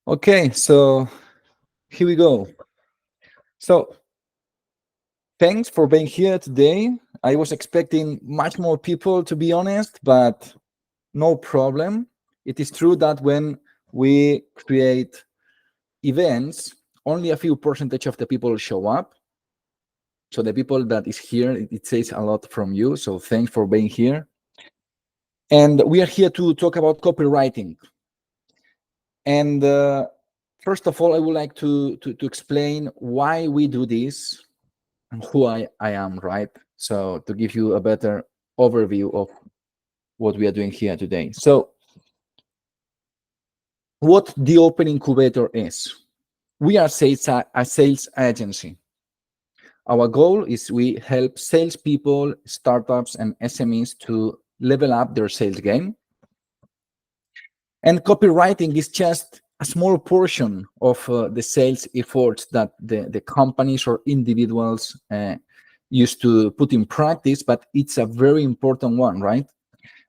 Okay, so here we go. So thanks for being here today. I was expecting much more people, to be honest, but no problem. It is true that when we create events, only a few percentage of the people show up. So the people that is here, it says a lot from you. So thanks for being here. And we are here to talk about copywriting. And first of all, I would like to explain why we do this and who I am, right? So to give you a better overview of what we are doing here today. So what the Open Incubator is. We are a sales agency. Our goal is we help salespeople, startups, and SMEs to level up their sales game. And copywriting is just a small portion of the sales efforts that the companies or individuals used to put in practice, but it's a very important one, right?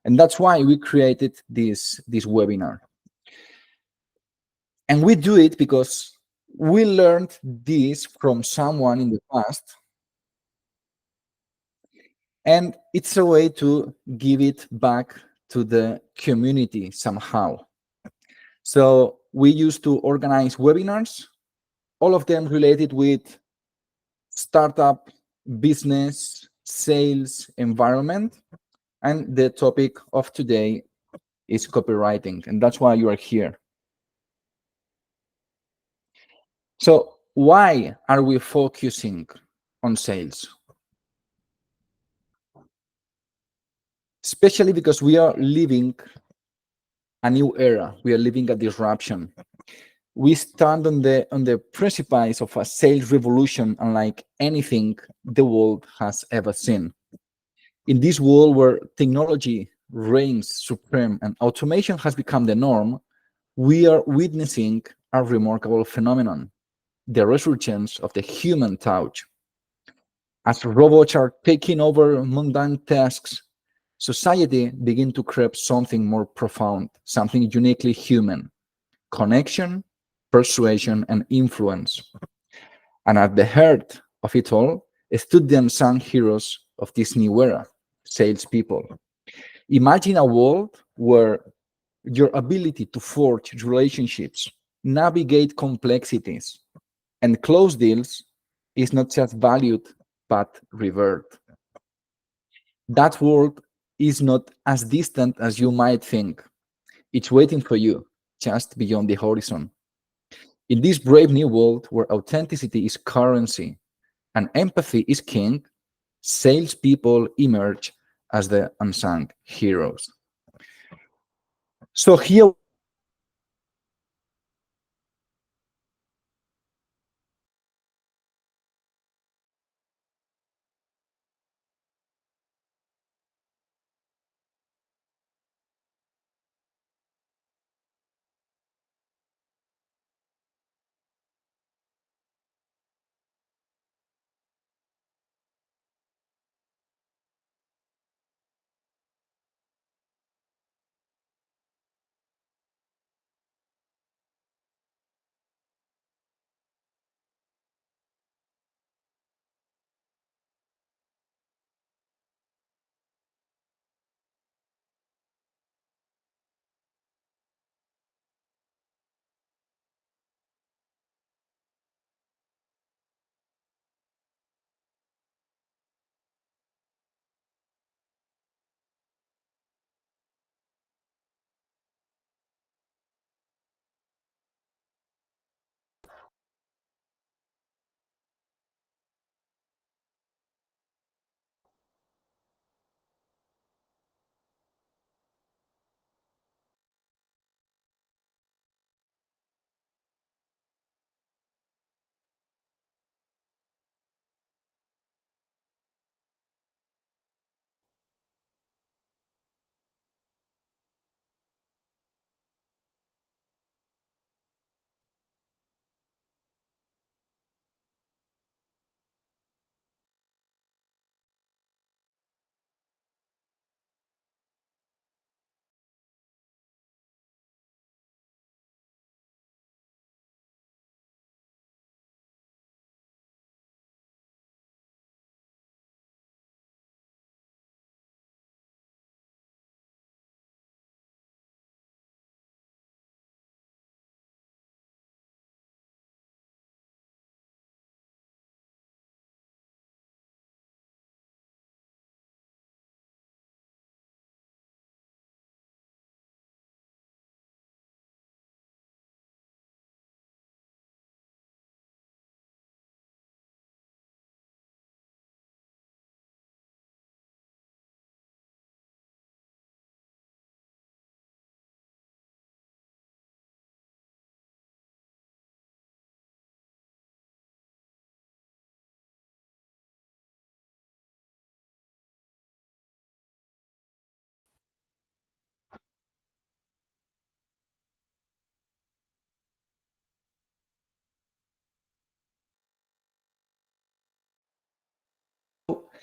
And that's why we created this webinar. And we do it because we learned this from someone in the past, and it's a way to give it back to the community somehow. So we used to organize webinars, all of them related with startup, business, sales, environment. And the topic of today is copywriting, and that's why you are here. So why are we focusing on sales? Especially because we are living a new era. We are living a disruption. We stand on the precipice of a sales revolution unlike anything the world has ever seen. In this world where technology reigns supreme and automation has become the norm, we are witnessing a remarkable phenomenon, the resurgence of the human touch. As robots are taking over mundane tasks, society begins to crave something more profound, something uniquely human: connection, persuasion, and influence. And at the heart of it all stood the unsung heroes of this new era, salespeople. Imagine a world where your ability to forge relationships, navigate complexities, and close deals is not just valued, but revered. That world is not as distant as you might think. It's waiting for you just beyond the horizon. In this brave new world where authenticity is currency and empathy is king, salespeople emerge as the unsung heroes. So here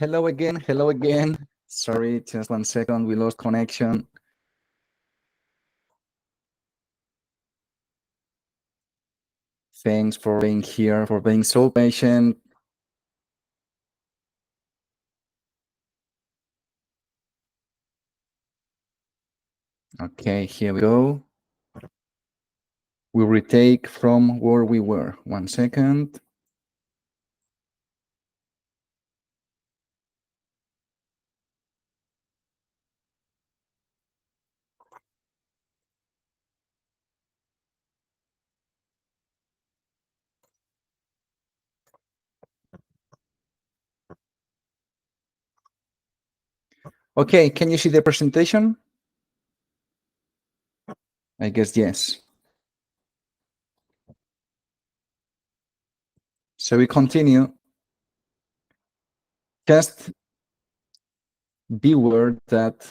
Hello again. Hello again. Sorry, just 1 second. We lost connection. Thanks for being here, for being so patient. Okay, here we go. We retake from where we were. 1 second. Okay, can you see the presentation? I guess yes. So we continue. Just be aware that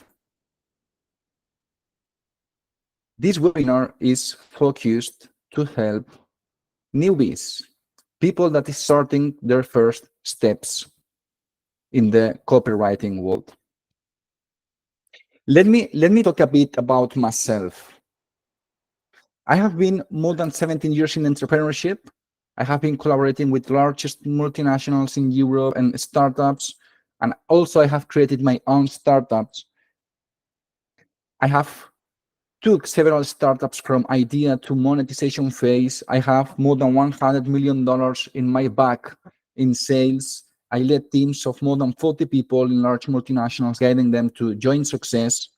this webinar is focused to help newbies, people that is starting their first steps in the copywriting world. Let me talk a bit about myself. I have been more than 17 years in entrepreneurship. I have been collaborating with largest multinationals in Europe and startups, and also I have created my own startups. I have took several startups from idea to monetization phase. I have more than $100 million in my back in sales. I led teams of more than 40 people in large multinationals, guiding them to joint success.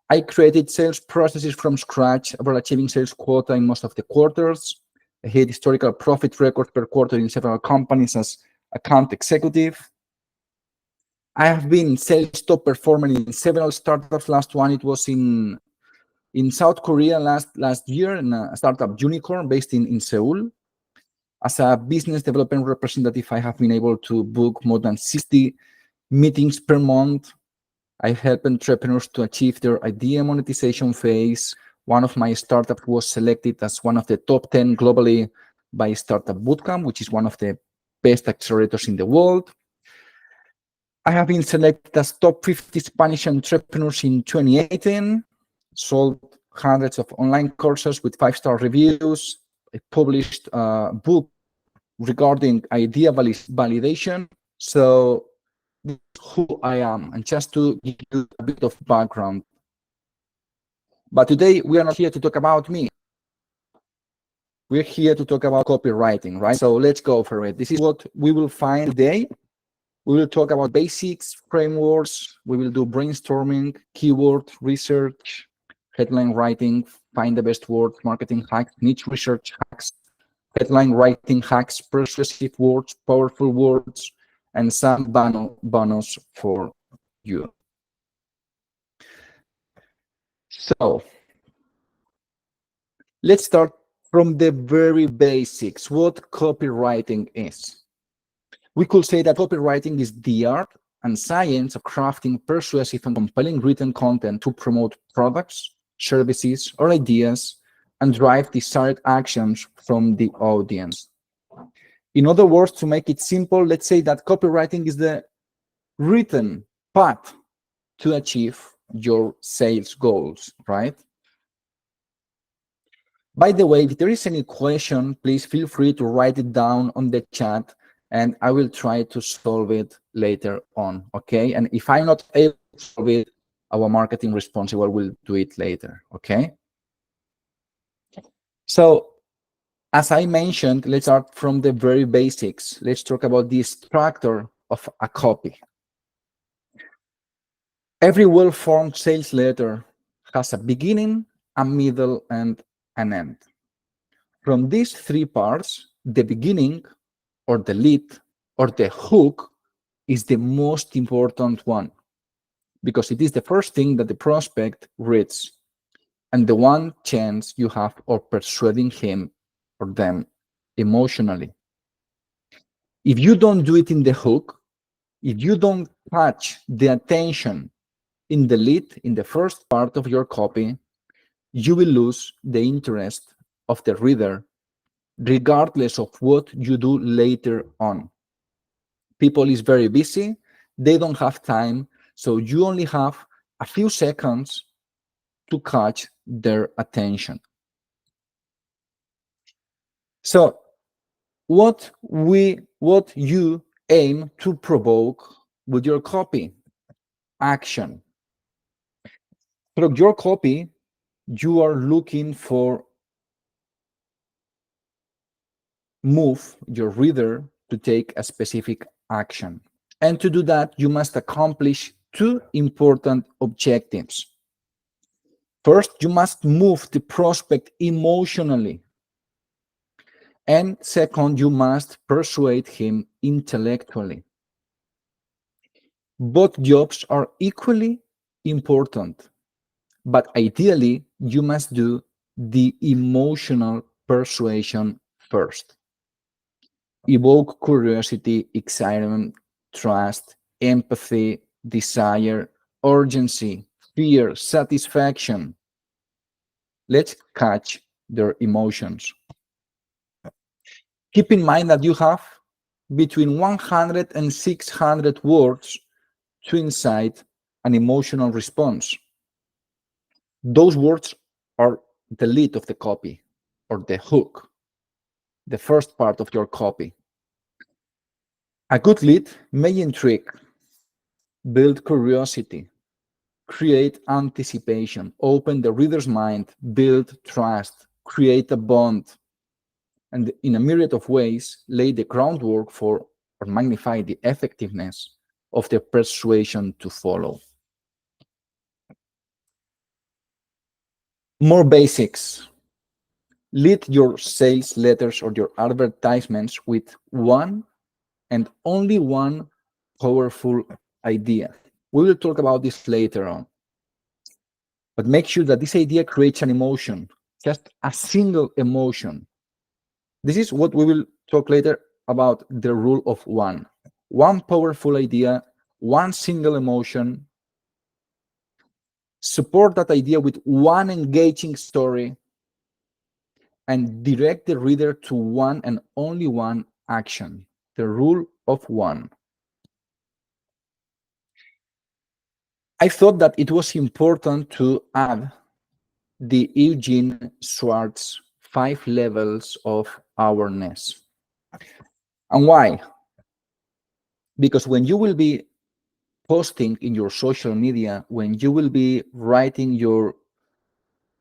I created sales processes from scratch, about achieving sales quota in most of the quarters. I hit historical profit records per quarter in several companies as account executive. I have been sales top performer in several startups. Last one, it was in South Korea last year, in a startup unicorn based in Seoul. As a business development representative, I have been able to book more than 60 meetings per month. I help entrepreneurs to achieve their idea monetization phase. One of my startups was selected as one of the top 10 globally by Startup Bootcamp, which is one of the best accelerators in the world. I have been selected as top 50 Spanish entrepreneurs in 2018, sold hundreds of online courses with 5-star reviews. I published a book regarding idea validation. So this is who I am, and just to give you a bit of background. But today we are not here to talk about me. We're here to talk about copywriting, right? So let's go for it. This is what we will find today. We will talk about basics, frameworks. We will do brainstorming, keyword research, headline writing, find the best words, marketing hacks, niche research hacks, headline writing hacks, persuasive words, powerful words, and some bonus for you. So let's start from the very basics, what copywriting is. We could say that copywriting is the art and science of crafting persuasive and compelling written content to promote products, services, or ideas and drive desired actions from the audience. In other words, to make it simple, let's say that copywriting is the written path to achieve your sales goals, right? By the way, if there is any question, please feel free to write it down on the chat and I will try to solve it later on, okay? And if I'm not able to solve it, our marketing responsible will do it later, okay? So, as I mentioned, let's start from the very basics. Let's talk about the structure of a copy. Every well-formed sales letter has a beginning, a middle, and an end. From these three parts, the beginning, or the lead, or the hook is the most important one because it is the first thing that the prospect reads and the one chance you have of persuading him or them emotionally. If you don't do it in the hook, if you don't catch the attention in the lead, in the first part of your copy, you will lose the interest of the reader regardless of what you do later on. People is very busy. They don't have time, so you only have a few seconds to catch their attention. So what you aim to provoke with your copy? Action. Through your copy, you are looking for move your reader to take a specific action. And to do that, you must accomplish two important objectives. First, you must move the prospect emotionally. And second, you must persuade him intellectually. Both jobs are equally important, but ideally, you must do the emotional persuasion first. Evoke curiosity, excitement, trust, empathy, desire, urgency, fear, satisfaction. Let's catch their emotions. Keep in mind that you have between 100 and 600 words to incite an emotional response. Those words are the lead of the copy, or the hook, the first part of your copy. A good lead may intrigue, build curiosity, create anticipation, open the reader's mind, build trust, create a bond, and in a myriad of ways, lay the groundwork for or magnify the effectiveness of the persuasion to follow. More basics. Lead your sales letters or your advertisements with one and only one powerful idea. We will talk about this later on. But make sure that this idea creates an emotion, just a single emotion. This is what we will talk later about, the rule of one. One powerful idea, one single emotion. Support that idea with one engaging story and direct the reader to one and only one action, the rule of one. I thought that it was important to add the Eugene Schwartz 5 levels of awareness. And why? Because when you will be posting in your social media, when you will be writing your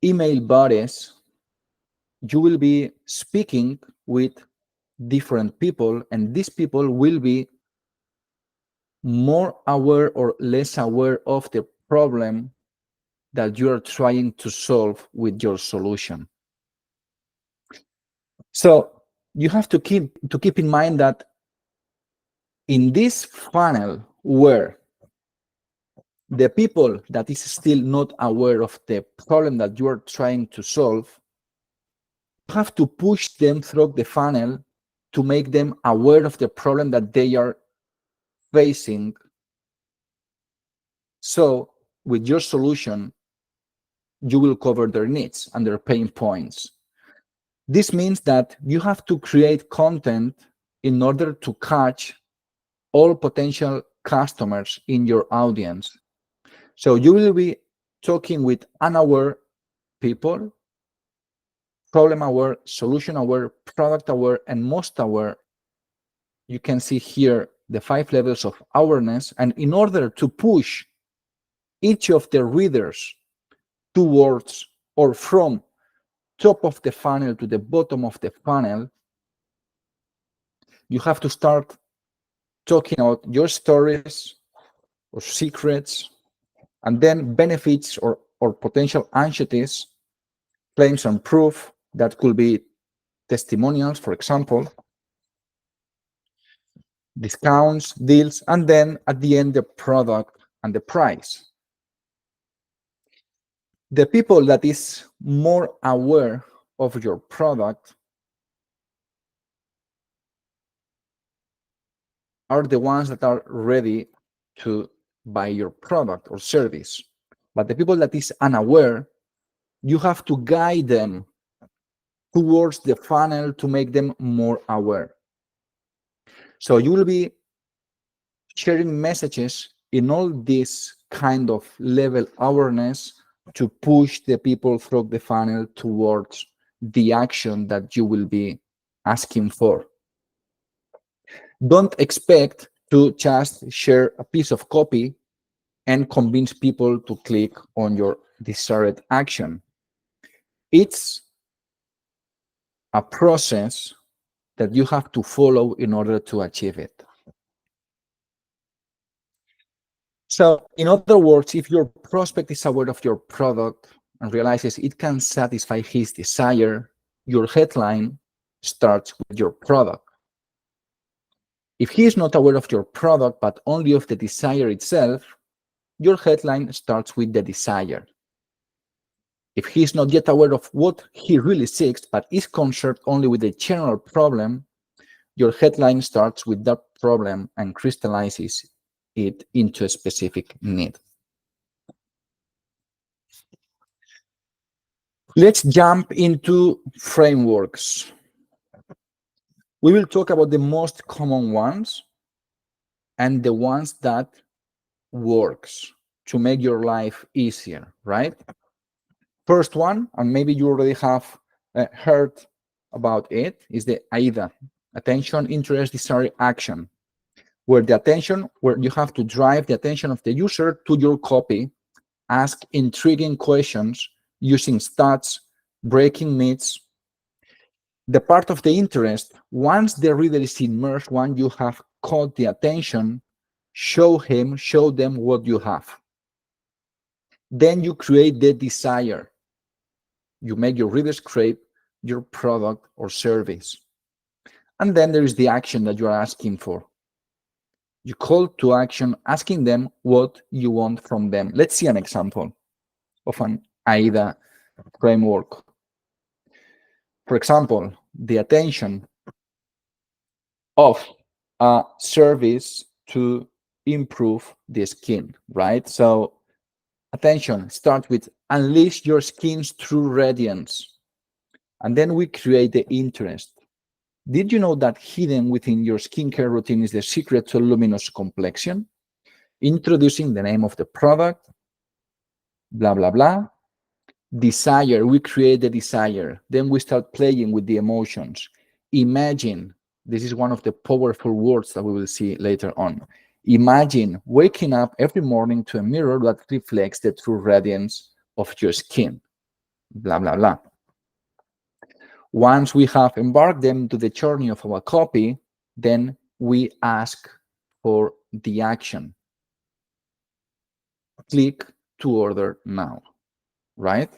email bodies, you will be speaking with different people, and these people will be more aware or less aware of the problem that you are trying to solve with your solution. So you have to keep in mind that in this funnel, where the people that is still not aware of the problem that you are trying to solve, you have to push them through the funnel to make them aware of the problem that they are facing. So with your solution, you will cover their needs and their pain points. This means that you have to create content in order to catch all potential customers in your audience. So you will be talking with unaware people, problem aware, solution aware, product aware, and most aware. You can see here the 5 levels of awareness. And in order to push each of the readers towards or from top of the funnel to the bottom of the funnel, you have to start talking about your stories or secrets, and then benefits or potential anxieties, claims and proof. That could be testimonials, for example, discounts, deals, and then at the end, the product and the price. The people that is more aware of your product are the ones that are ready to buy your product or service. But the people that is unaware, you have to guide them towards the funnel to make them more aware. So you will be sharing messages in all this kind of level awareness to push the people through the funnel towards the action that you will be asking for. Don't expect to just share a piece of copy and convince people to click on your desired action. It's a process that you have to follow in order to achieve it. So, in other words, if your prospect is aware of your product and realizes it can satisfy his desire, your headline starts with your product. If he is not aware of your product, but only of the desire itself, your headline starts with the desire. If he is not yet aware of what he really seeks, but is concerned only with the general problem, your headline starts with that problem and crystallizes it into a specific need. Let's jump into frameworks. We will talk about the most common ones and the ones that works to make your life easier, right? First one, and maybe you already have heard about it, is the AIDA, attention, interest, desire, action, where you have to drive the attention of the user to your copy, ask intriguing questions using stats, breaking myths. The part of the interest, once the reader is immersed, once you have caught the attention, show them what you have. Then you create the desire. You make your readers crave your product or service. And then there is the action that you are asking for. You call to action, asking them what you want from them. Let's see an example of an AIDA framework. For example, the attention of a service to improve the skin, right? So attention starts with unleash your skin's true radiance. And then we create the interest. Did you know that hidden within your skincare routine is the secret to luminous complexion? Introducing the name of the product, blah, blah, blah. Desire, we create the desire. Then we start playing with the emotions. Imagine, this is one of the powerful words that we will see later on. Imagine waking up every morning to a mirror that reflects the true radiance of your skin, blah, blah, blah. Once we have embarked them to the journey of our copy, then we ask for the action. Click to order now, right?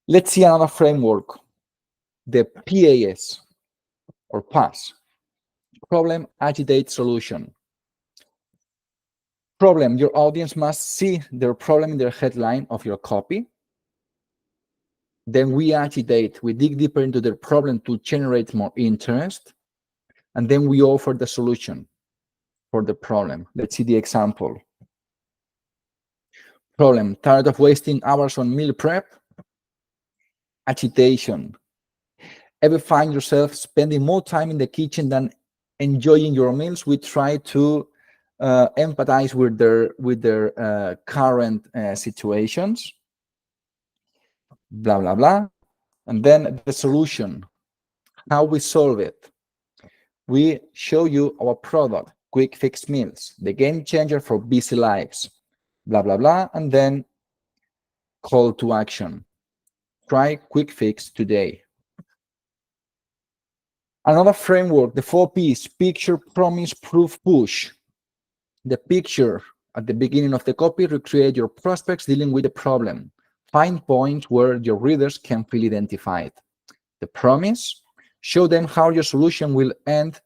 Let's see another framework, the PAS or PAS, problem, agitate, solution. Problem, your audience must see their problem in their headline of your copy. Then we agitate, we dig deeper into their problem to generate more interest. And then we offer the solution for the problem. Let's see the example. Problem, tired of wasting hours on meal prep? Agitation. Ever find yourself spending more time in the kitchen than enjoying your meals? We try to empathize with their current situations. Blah, blah, blah. And then the solution, how we solve it. We show you our product, Quick Fix Meals, the game changer for busy lives, blah, blah, blah. And then call to action. Try Quick Fix today. Another framework, the 4 Ps, picture, promise, proof, push. The picture at the beginning of the copy, recreate your prospects dealing with the problem. Find points where your readers can feel identified. The promise, show them how your solution will end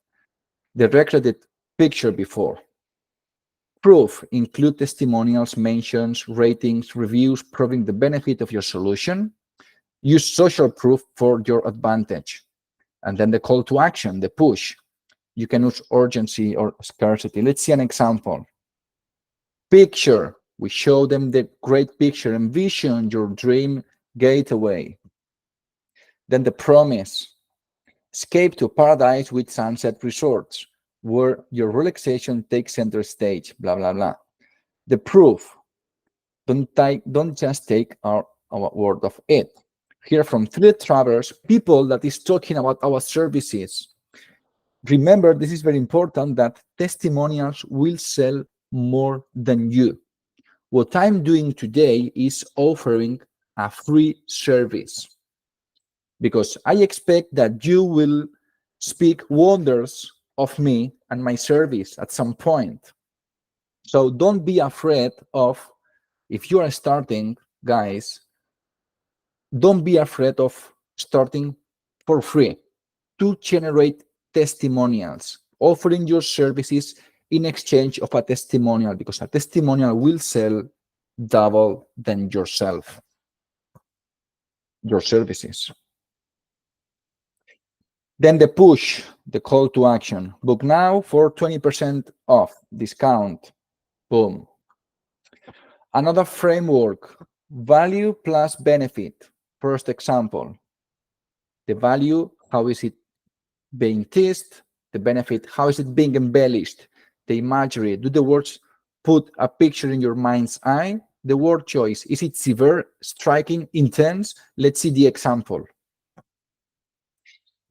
the recorded picture before. Proof, include testimonials, mentions, ratings, reviews, proving the benefit of your solution. Use social proof for your advantage. And then the call to action, the push. You can use urgency or scarcity. Let's see an example. Picture, we show them the great picture. Envision your dream getaway. Then the promise, escape to paradise with sunset resorts. where your relaxation takes center stage, blah, blah, blah. The proof, don't just take our word of it. Hear from three travelers, people that is talking about our services. Remember, this is very important, that testimonials will sell more than you. What I'm doing today is offering a free service, because I expect that you will speak wonders of me and my service at some point. So don't be afraid of, if you are starting, guys, don't be afraid of starting for free to generate testimonials, offering your services in exchange of a testimonial, because a testimonial will sell double than yourself, your services. Then the push, the call to action. Book now for 20% off, discount, boom. Another framework, value plus benefit. First example, the value, how is it being teased? The benefit, how is it being embellished? The imagery, do the words put a picture in your mind's eye? The word choice, is it severe, striking, intense? Let's see the example.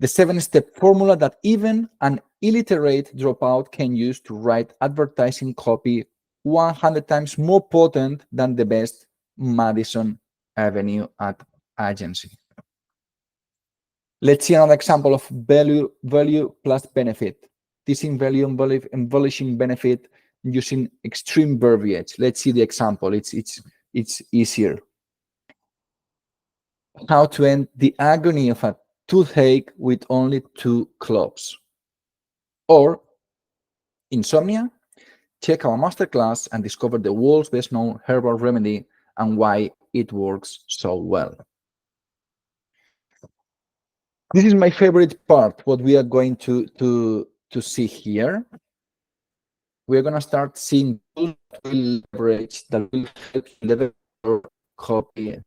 The 7-step formula that even an illiterate dropout can use to write advertising copy 100 times more potent than the best Madison Avenue ad agency. Let's see another example of value plus benefit. Teasing value, embellishing benefit using extreme verbiage. Let's see the example. It's easier. How to end the agony of a toothache with only 2 cloves. Or insomnia? Check our masterclass and discover the world's best known herbal remedy and why it works so well. This is my favorite part, what we are going to see here. We're going to start seeing tools that will leverage, that will help you leverage your copy.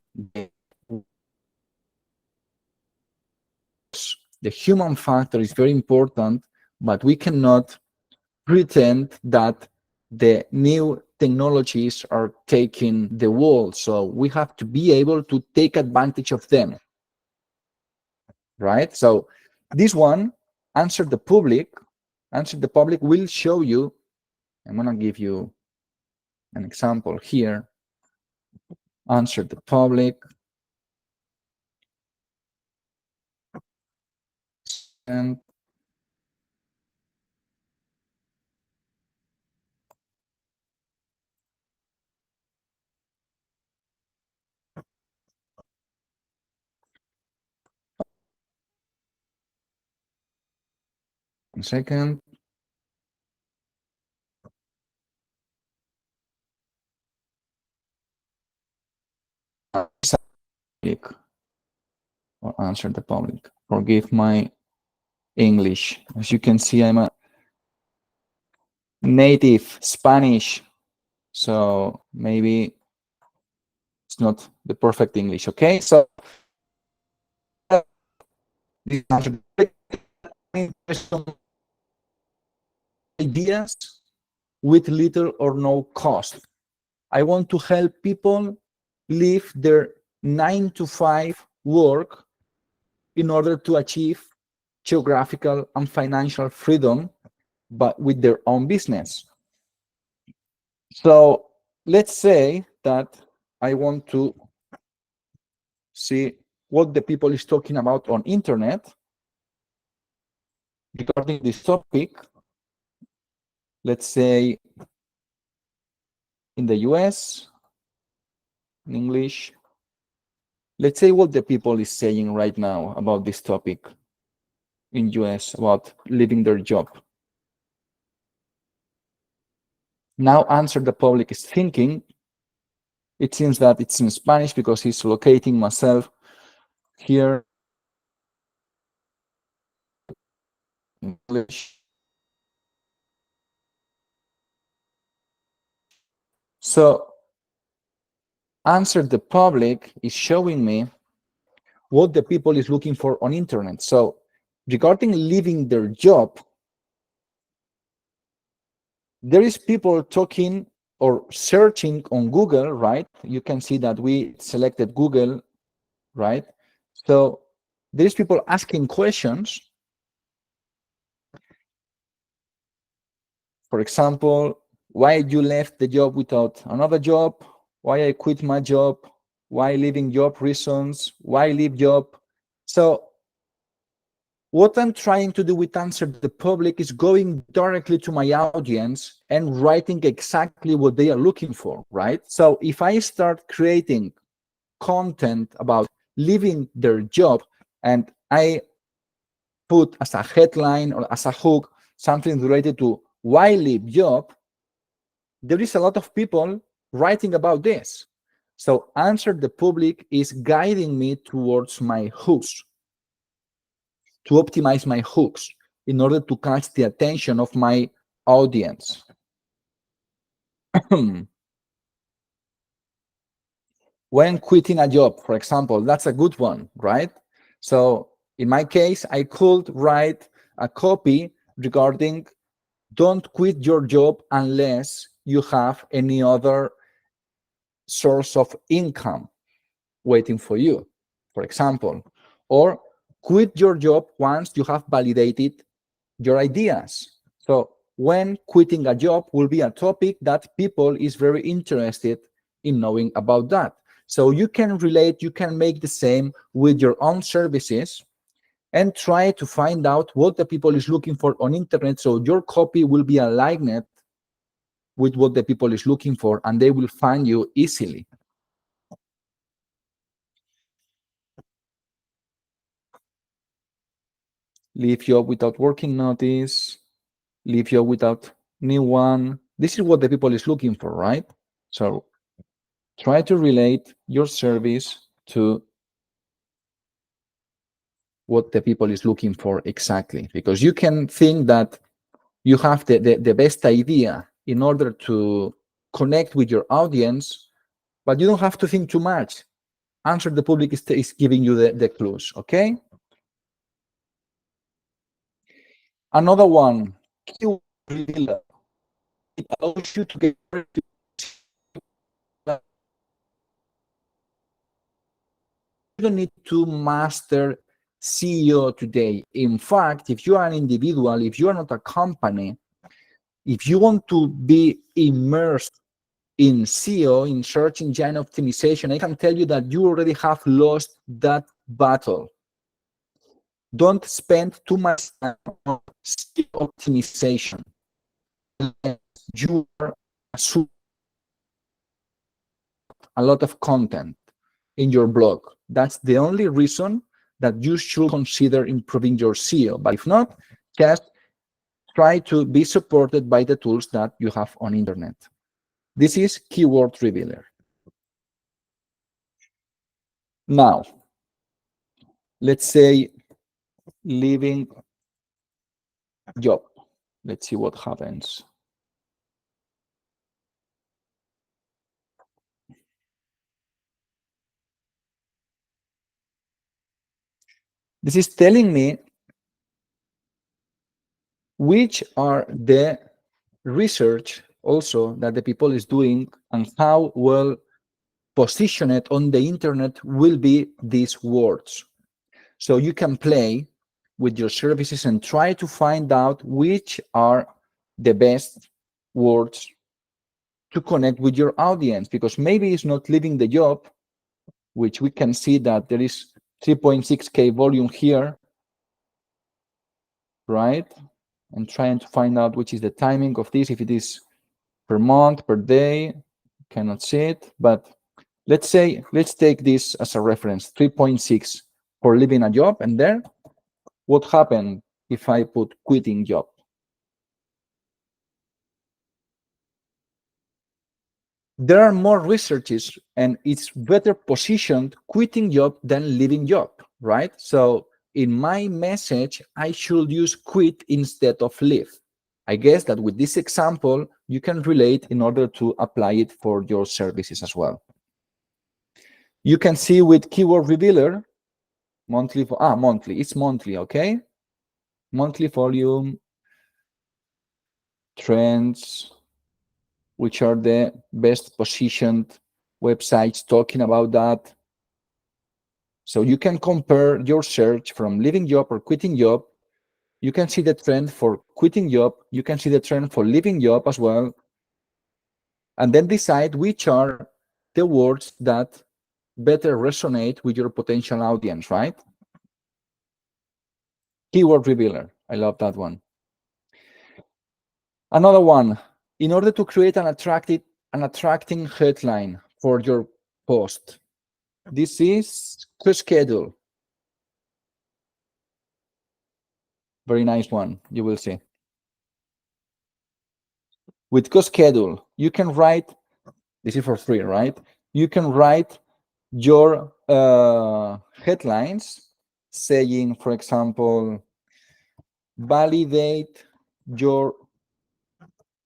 The human factor is very important, but we cannot pretend that the new technologies are taking the world. So we have to be able to take advantage of them, right? So this one, Answer the Public will show you. I'm going to give you an example here. Answer the Public. And one second. Or Answer the Public. Forgive my English. As you can see, I'm a native Spanish, so maybe it's not the perfect English. Okay, so this ideas with little or no cost. I want to help people leave their 9-to-5 work in order to achieve geographical and financial freedom, but with their own business. So let's say that I want to see what the people is talking about on internet regarding this topic. Let's say in the US, in English. Let's say what the people is saying right now about this topic in US about leaving their job. Now Answer the Public is thinking. It seems that it's in Spanish because he's locating myself here. English. So Answer the Public is showing me what the people is looking for on internet. So regarding leaving their job, there is people talking or searching on Google, right? You can see that we selected Google, right? So there is people asking questions. For example, why you left the job without another job? Why I quit my job? Why leaving job reasons? Why leave job? So what I'm trying to do with Answer the Public is going directly to my audience and writing exactly what they are looking for, right? So if I start creating content about leaving their job and I put as a headline or as a hook something related to why leave job, there is a lot of people writing about this. So Answer the Public is guiding me towards my hooks, to optimize my hooks in order to catch the attention of my audience. When quitting a job, for example, that's a good one, right? So in my case, I could write a copy regarding don't quit your job unless you have any other source of income waiting for you, for example, or quit your job once you have validated your ideas. So when quitting a job will be a topic that people is very interested in knowing about that. So you can relate, you can make the same with your own services and try to find out what the people is looking for on internet. So your copy will be aligned with what the people is looking for and they will find you easily. Leave job without working notice, leave job without new one. This is what the people is looking for, right? So try to relate your service to what the people is looking for exactly, because you can think that you have the best idea in order to connect with your audience, but you don't have to think too much. Answer the Public is giving you the clues, okay? Another one, keyword revealer. It allows you to get you don't need to master SEO today. In fact, if you are an individual, if you are not a company, if you want to be immersed in SEO, in search engine optimization, I can tell you that you already have lost that battle. Don't spend too much time on SEO optimization. You are a lot of content in your blog. That's the only reason that you should consider improving your SEO. But if not, just try to be supported by the tools that you have on internet. This is Keyword Revealer. Now, let's say leaving job. Let's see what happens. This is telling me which are the research also that the people is doing and how well positioned on the internet will be these words. So you can play with your services and try to find out which are the best words to connect with your audience, because maybe it's not leaving the job, which we can see that there is 3.6K volume here, right? And trying to find out which is the timing of this, if it is per month, per day, cannot see it, but let's take this as a reference, 3.6 for leaving a job, and there, what happened if I put quitting job? There are more researches and it's better positioned quitting job than leaving job, right? So in my message, I should use quit instead of leave. I guess that with this example, you can relate in order to apply it for your services as well. You can see with Keyword Revealer, monthly, it's monthly, okay? Monthly volume, trends, which are the best positioned websites talking about that. So you can compare your search from leaving job or quitting job. You can see the trend for quitting job. You can see the trend for leaving job as well. And then decide which are the words that better resonate with your potential audience, right? Keyword revealer. I love that one. Another one, in order to create an attracting headline for your post, this is schedule. Very nice one, you will see. With schedule, you can write, this is for free, right? You can write your headlines saying, for example, validate your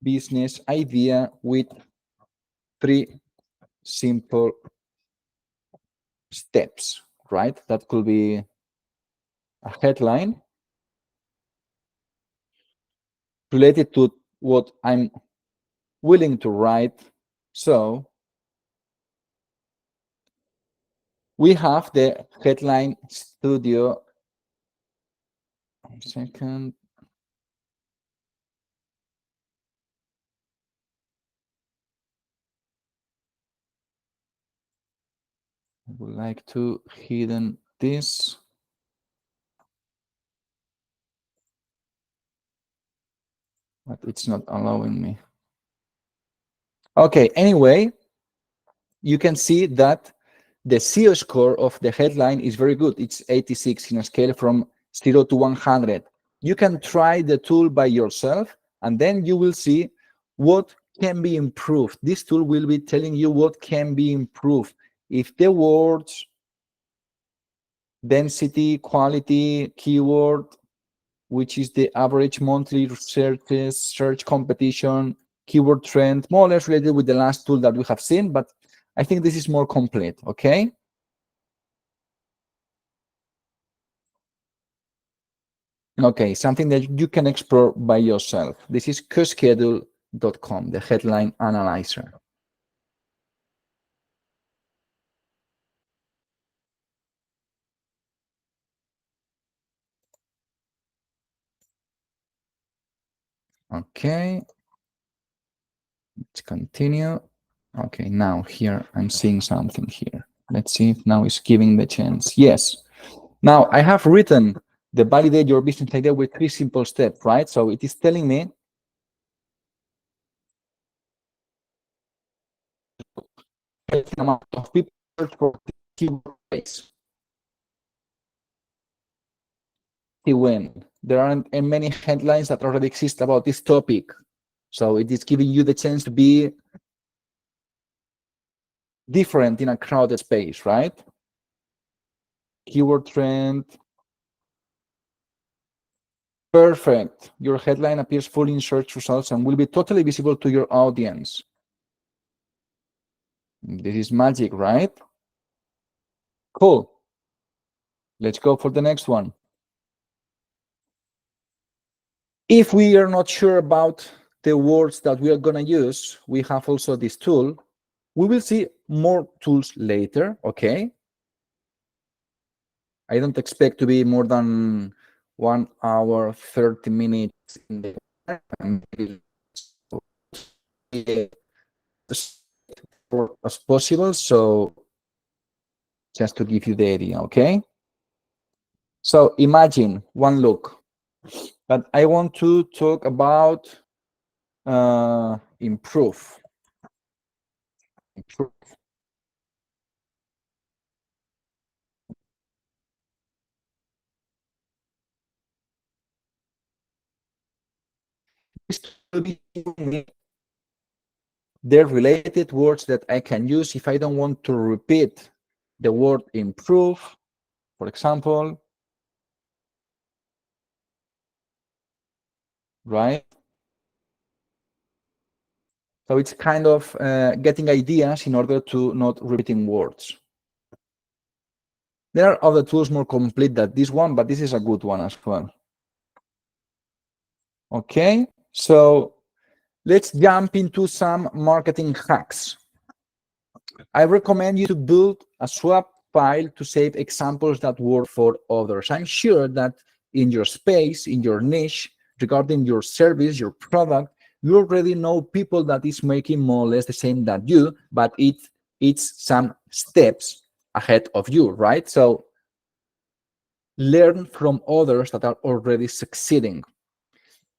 business idea with 3 simple steps, right? That could be a headline related to what I'm willing to write. So we have the headline studio. 1 second. I would like to hidden this. But it's not allowing me. Okay, anyway, you can see that the SEO score of the headline is very good. It's 86 in a scale from 0 to 100. You can try the tool by yourself, and then you will see what can be improved. This tool will be telling you what can be improved. If the words, density, quality, keyword, which is the average monthly searches, search competition, keyword trend, more or less related with the last tool that we have seen, but I think this is more complete, okay? Okay, something that you can explore by yourself. This is coschedule.com, the headline analyzer. Okay, let's continue. Okay, now here I'm seeing something here. Let's see if now it's giving the chance. Yes. Now I have written the validate your business idea with 3 simple steps, right? So it is telling me the amount of people search for keyword phrase. When there aren't many headlines that already exist about this topic. So it is giving you the chance to be different in a crowded space, right? Keyword trend. Perfect. Your headline appears fully in search results and will be totally visible to your audience. This is magic, right? Cool. Let's go for the next one. If we are not sure about the words that we are going to use, we have also this tool. We will see more tools later, okay? I don't expect to be more than 1 hour, 30 minutes in the as possible. So just to give you the idea, okay? So imagine one look, but I want to talk about improve. This will be the related words that I can use if I don't want to repeat the word improve, for example, right? So it's kind of getting ideas in order to not repeating words. There are other tools more complete than this one, but this is a good one as well. Okay, so Let's jump into some marketing hacks. I recommend you to build a swap file to save examples that work for others. I'm sure that in your space, in your niche, regarding your service, your product, you already know people that is making more or less the same that you, but it's some steps ahead of you, right? So learn from others that are already succeeding.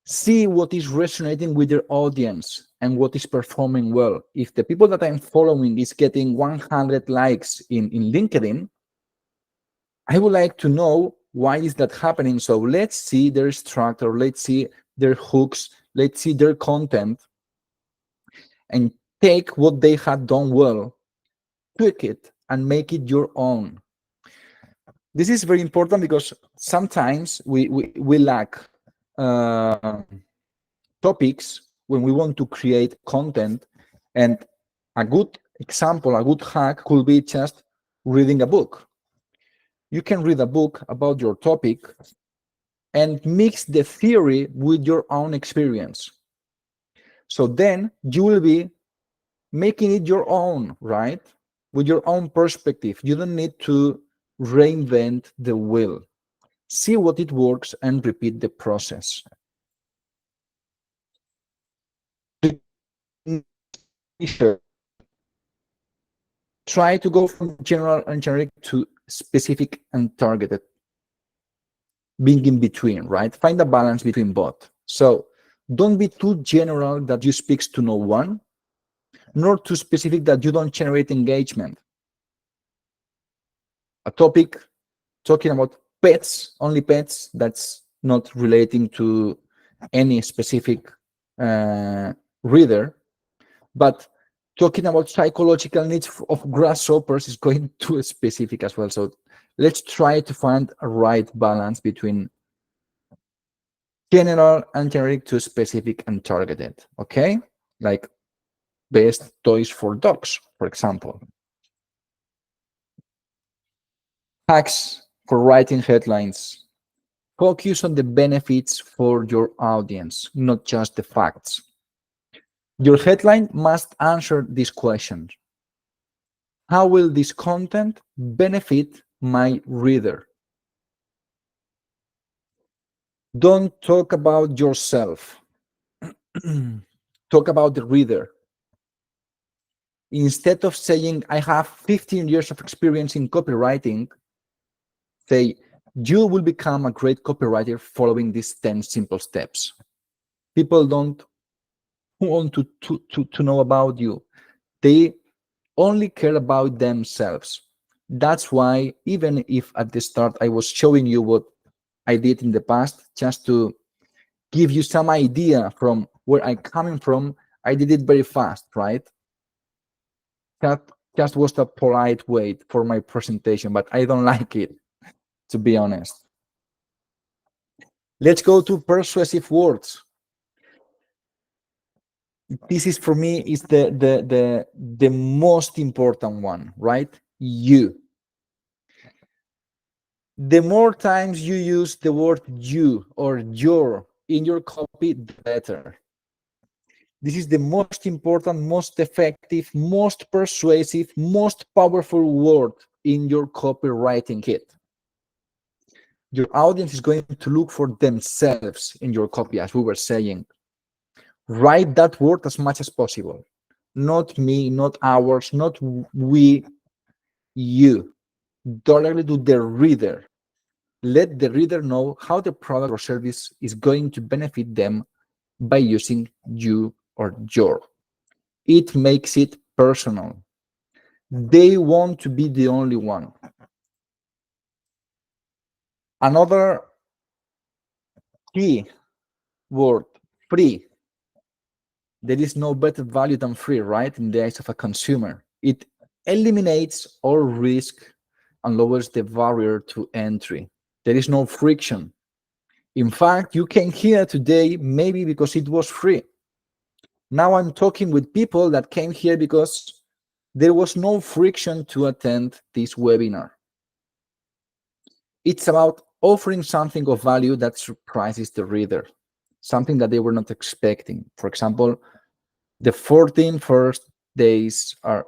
See what is resonating with your audience and what is performing well. If the people that I'm following is getting 100 likes in LinkedIn, I would like to know why is that happening. So let's see their structure, let's see their hooks, let's see their content, and take what they had done well, tweak it, and make it your own. This is very important because sometimes we lack uh, topics when we want to create content, and a good example, a good hack could be just reading a book. You can read a book about your topic and mix the theory with your own experience. So then you will be making it your own, right? With your own perspective. You don't need to reinvent the wheel. See what it works and repeat the process. Try to go from general and generic to specific and targeted, being in between, right? Find a balance between both. So don't be too general that you speak to no one, nor too specific that you don't generate engagement. A topic talking about pets, only pets, that's not relating to any specific reader, but talking about psychological needs of grasshoppers is going too specific as well. So let's try to find a right balance between general and generic to specific and targeted, okay? Like best toys for dogs, for example. Hacks for writing headlines. Focus on the benefits for your audience, not just the facts. Your headline must answer these questions. How will this content benefit my reader? Don't talk about yourself. Talk about the reader. Instead of saying, I have 15 years of experience in copywriting, say, you will become a great copywriter following these 10 simple steps. People don't want to know about you. They only care about themselves. That's why, even if at the start I was showing you what I did in the past, just to give you some idea from where I'm coming from, I did it very fast, right? That just was a polite way for my presentation, but I don't like it, to be honest. Let's go to persuasive words. This is, for me, is the most important one, right? You. The more times you use the word you or your in your copy, the better. This is the most important, most effective, most persuasive, most powerful word in your copywriting kit. Your audience is going to look for themselves in your copy, as we were saying. Write that word as much as possible. Not me, not ours, not we, you. Directly to the reader. Let the reader know how the product or service is going to benefit them by using you or your. It makes it personal. They want to be the only one. Another key word, free. There is no better value than free, right? In the eyes of a consumer. It eliminates all risk and lowers the barrier to entry. There is no friction. In fact, you came here today maybe because it was free. Now I'm talking with people that came here because there was no friction to attend this webinar. It's about offering something of value that surprises the reader, something that they were not expecting. For example, The 14 first days are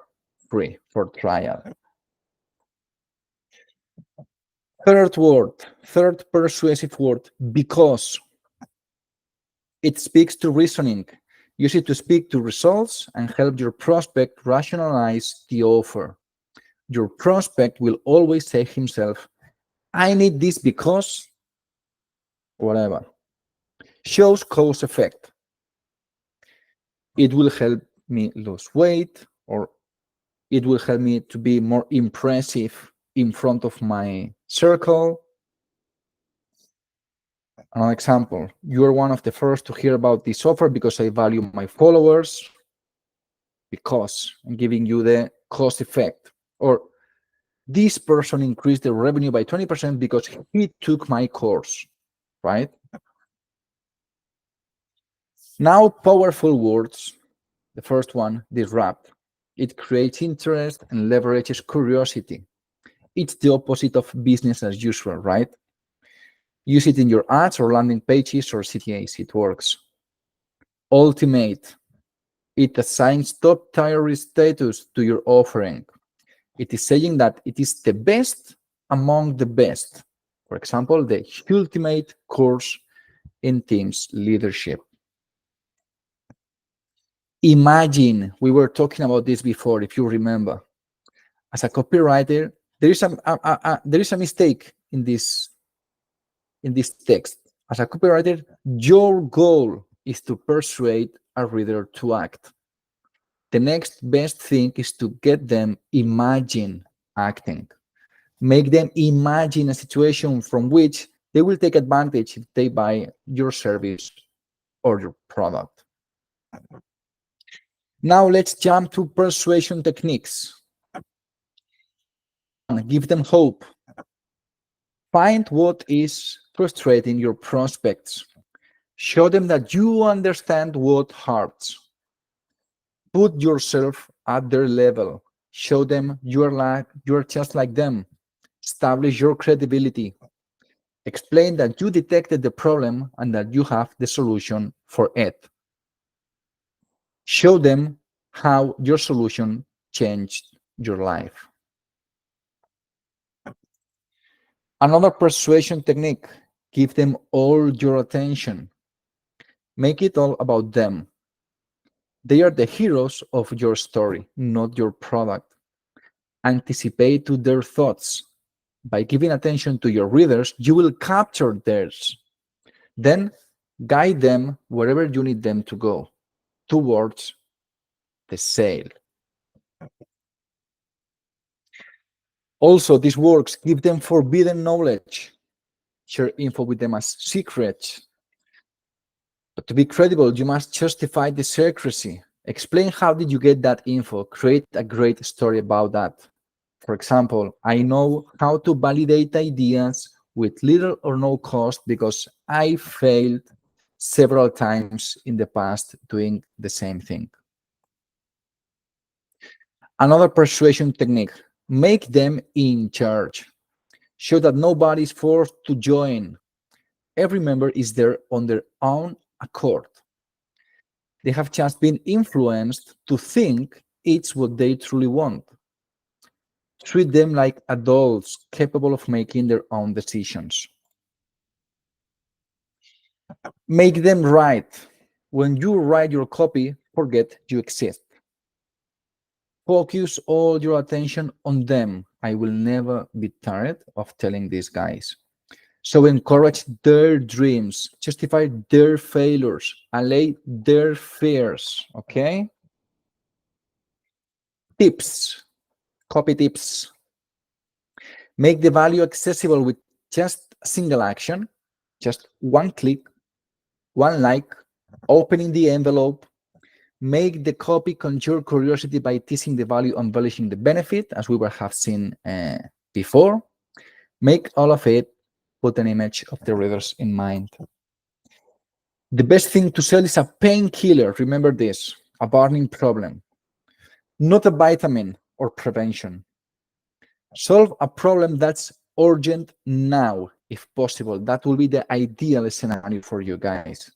free for trial. Third persuasive word, because. It speaks to reasoning. Use it to speak to results and help your prospect rationalize the offer. Your prospect will always say himself, I need this because whatever. Shows cause effect. It will help me lose weight, or it will help me to be more impressive in front of my circle. An example, you are one of the first to hear about this offer because I value my followers, because I'm giving you the cost effect. Or this person increased the revenue by 20% because he took my course, right? Now, powerful words. The first one, disrupt. It creates interest and leverages curiosity. It's the opposite of business as usual, right? Use it in your ads or landing pages or CTAs. It works. Ultimate. It assigns top tier status to your offering. It is saying that it is the best among the best. For example, the ultimate course in Teams leadership. Imagine, we were talking about this before, if you remember. As a copywriter, there is a mistake in this text. As a copywriter, your goal is to persuade a reader to act. The next best thing is to get them imagine acting. Make them imagine a situation from which they will take advantage if they buy your service or your product. Now let's jump to persuasion techniques. Give them hope. Find what is frustrating your prospects. Show them that you understand what hurts. Put yourself at their level. Show them you're just like them. Establish your credibility. Explain that you detected the problem and that you have the solution for it. Show them how your solution changed your life. Another persuasion technique, give them all your attention. Make it all about them. They are the heroes of your story, not your product. Anticipate to their thoughts. By giving attention to your readers, you will capture theirs. Then guide them wherever you need them to go, towards the sale. Also, this works. Give them forbidden knowledge. Share info with them as secrets. But to be credible, you must justify the secrecy. Explain how did you get that info. Create a great story about that. For example, I know how to validate ideas with little or no cost because I failed several times in the past doing the same thing. Another persuasion technique, make them in charge. Show that nobody is forced to join. Every member is there on their own accord. They have just been influenced to think it's what they truly want. Treat them like adults capable of making their own decisions. Make them write. When you write your copy, forget you exist. Focus all your attention on them. I will never be tired of telling these guys. So encourage their dreams, justify their failures, allay their fears, okay? Tips, copy tips. Make the value accessible with just a single action, just one click, one like, opening the envelope. Make the copy conjure curiosity by teasing the value, embellishing the benefit, as we have seen before. Make all of it, put an image of the readers in mind. The best thing to sell is a painkiller. Remember this, a burning problem, not a vitamin or prevention. Solve a problem that's urgent now, if possible. That will be the ideal scenario for you guys.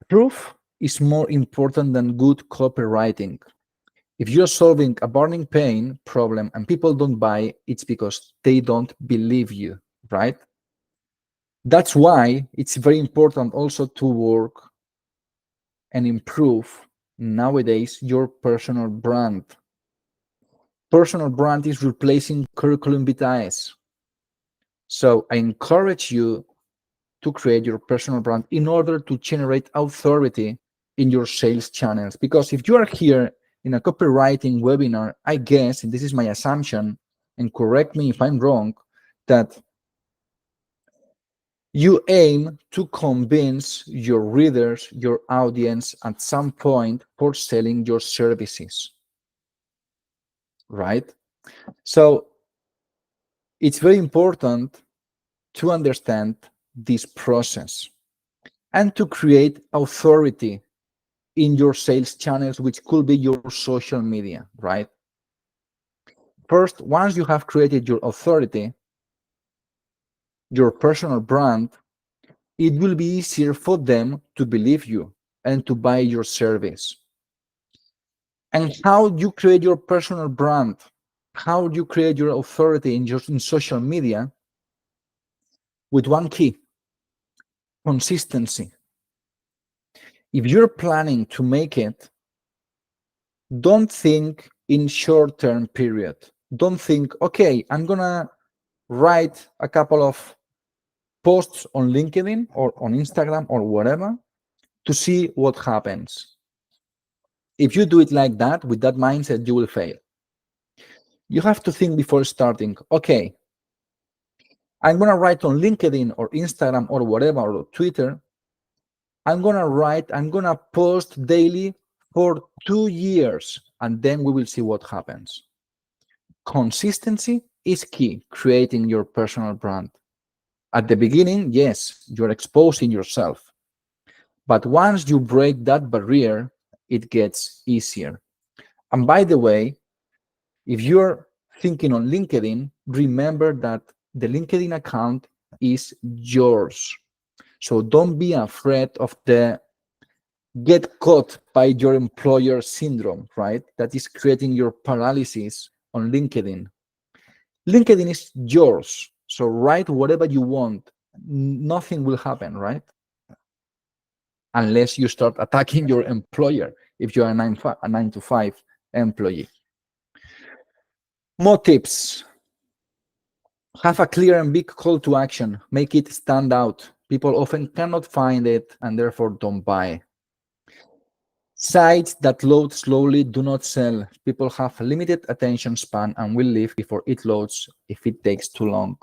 Proof is more important than good copywriting. If you're solving a burning pain problem and people don't buy, it's because they don't believe you, right? That's why it's very important also to work and improve nowadays your personal brand. Personal brand is replacing curriculum vitae. So I encourage you to create your personal brand in order to generate authority in your sales channels. Because if you are here in a copywriting webinar, I guess, and this is my assumption, and correct me if I'm wrong, that you aim to convince your readers, your audience at some point for selling your services, right? So it's very important to understand this process and to create authority in your sales channels, which could be your social media, right? First, once you have created your authority, your personal brand, it will be easier for them to believe you and to buy your service. And how you create your personal brand, how you create your authority in social media, with one key: consistency. If you're planning to make it, don't think in short-term period. Don't think, okay, I'm gonna write a couple of posts on LinkedIn or on Instagram or whatever to see what happens. If you do it like that, with that mindset, you will fail. You have to think before starting, okay, I'm gonna write on LinkedIn or Instagram or whatever, or Twitter. I'm gonna post daily for 2 years, and then we will see what happens. Consistency is key, creating your personal brand. At the beginning, yes, you're exposing yourself. But once you break that barrier, it gets easier. And by the way, if you're thinking on LinkedIn, remember that the LinkedIn account is yours. So don't be afraid of the get caught by your employer syndrome, right? That is creating your paralysis on LinkedIn. LinkedIn is yours. So write whatever you want. Nothing will happen, right? Unless you start attacking your employer if you're a 9 to 5 employee. More tips. Have a clear and big call to action. Make it stand out. People often cannot find it and therefore don't buy. Sites that load slowly do not sell. People have a limited attention span and will leave before it loads if it takes too long.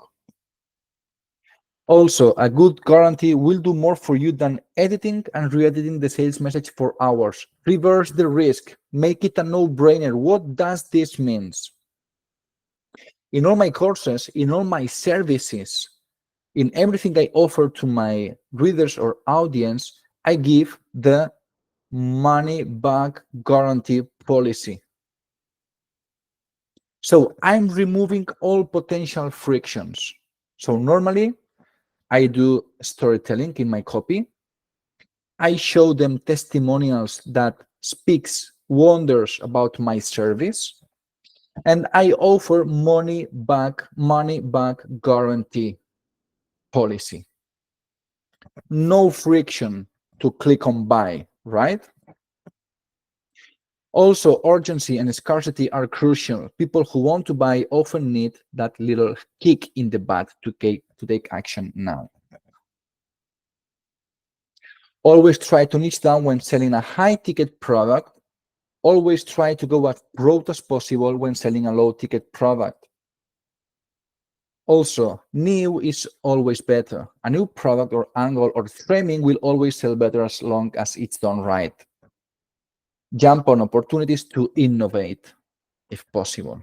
Also, a good guarantee will do more for you than editing and re-editing the sales message for hours. Reverse the risk. Make it a no-brainer. What does this mean? In all my courses, in all my services, in everything I offer to my readers or audience, I give the money-back guarantee policy. So I'm removing all potential frictions. So normally, I do storytelling in my copy. I show them testimonials that speaks wonders about my service. And I offer money back guarantee policy. No friction to click on buy, right? Also, urgency and scarcity are crucial. People who want to buy often need that little kick in the butt to take action now. Always try to niche down when selling a high-ticket product. Always try to go as broad as possible when selling a low-ticket product. Also, new is always better. A new product or angle or framing will always sell better as long as it's done right. Jump on opportunities to innovate, if possible.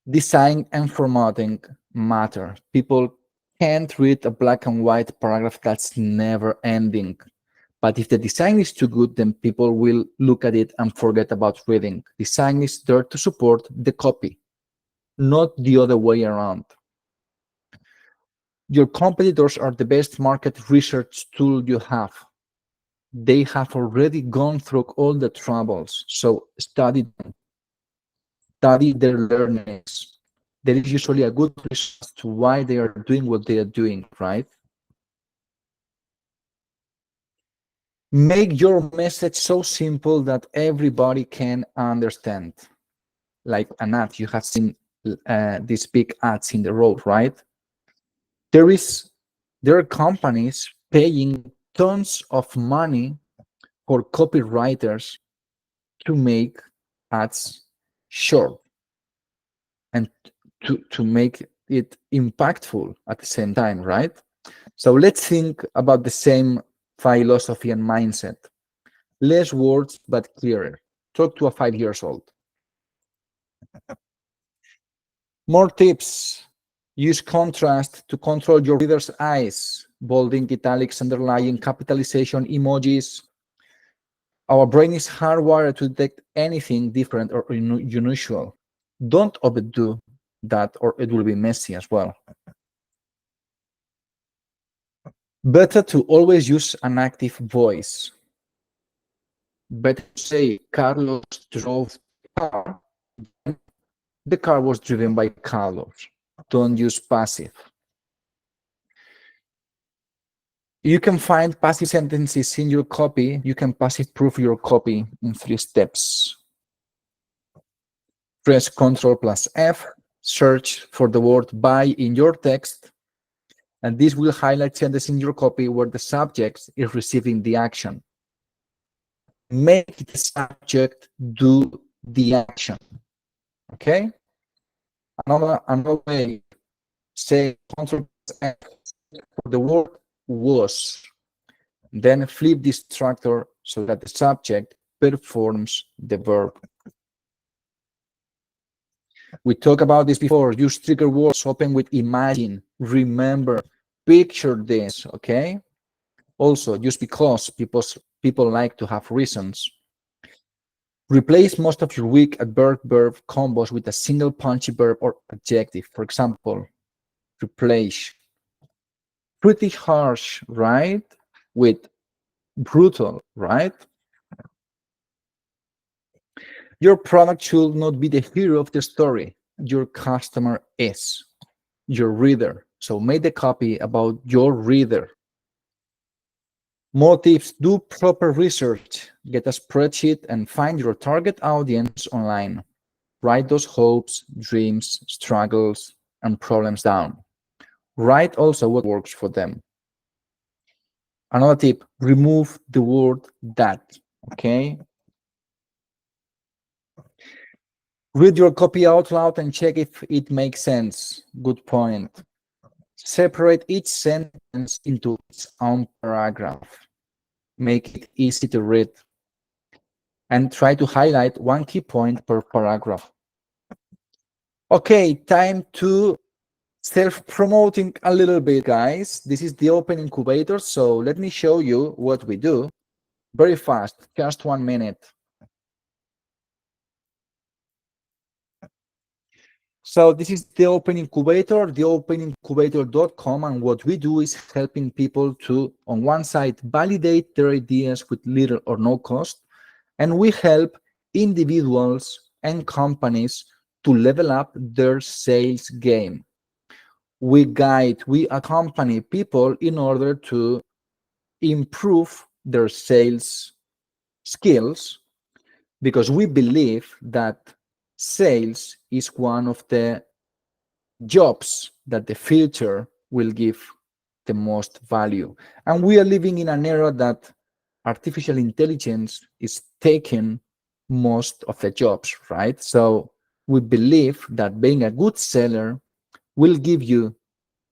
Design and formatting matter. People can't read a black and white paragraph that's never ending. But if the design is too good, then people will look at it and forget about reading. Design is there to support the copy, not the other way around. Your competitors are the best market research tool you have. They have already gone through all the troubles, so study them. Study their learnings. There is usually a good reason as to why they are doing what they are doing, right? Make your message so simple that everybody can understand. Like an ad, you have seen these big ads in the road, right? There are companies paying tons of money for copywriters to make ads short and to make it impactful at the same time, right? So let's think about the same philosophy and mindset. Less words, but clearer. Talk to a 5 years old. More tips. Use contrast to control your reader's eyes. Bolding, italics, underlying, capitalization, emojis. Our brain is hardwired to detect anything different or unusual. Don't overdo that or it will be messy as well. Better to always use an active voice. Better to say Carlos drove the car. The car was driven by Carlos. Don't use passive. You can find passive sentences in your copy. You can passive proof your copy in 3 steps. Press Ctrl plus F, search for the word by in your text, and this will highlight sentences in your copy where the subject is receiving the action. Make the subject do the action. Okay? Another way, say Ctrl plus F for the word was. Then flip this structure so that the subject performs the verb. We talked about this before. Use trigger words, open with imagine, remember, picture this, okay? Also, just because people like to have reasons. Replace most of your weak adverb-verb combos with a single punchy verb or adjective. For example, replace. Pretty harsh, right? With brutal, right? Your product should not be the hero of the story. Your customer is your reader. So make the copy about your reader. More tips, do proper research. Get a spreadsheet and find your target audience online. Write those hopes, dreams, struggles, and problems down. Write also what works for them. Another tip, remove the word that, okay? Read your copy out loud and check if it makes sense. Good point. Separate each sentence into its own paragraph. Make it easy to read. And try to highlight one key point per paragraph. Okay, time to self-promoting a little bit, guys. This is the Open Incubator, so let me show you what we do very fast, just 1 minute. So this is the Open Incubator, theopenincubator.com, and what we do is helping people to, on one side, validate their ideas with little or no cost, and we help individuals and companies to level up their sales game. We accompany people in order to improve their sales skills, because we believe that sales is one of the jobs that the future will give the most value. And we are living in an era that artificial intelligence is taking most of the jobs, right? So we believe that being a good seller will give you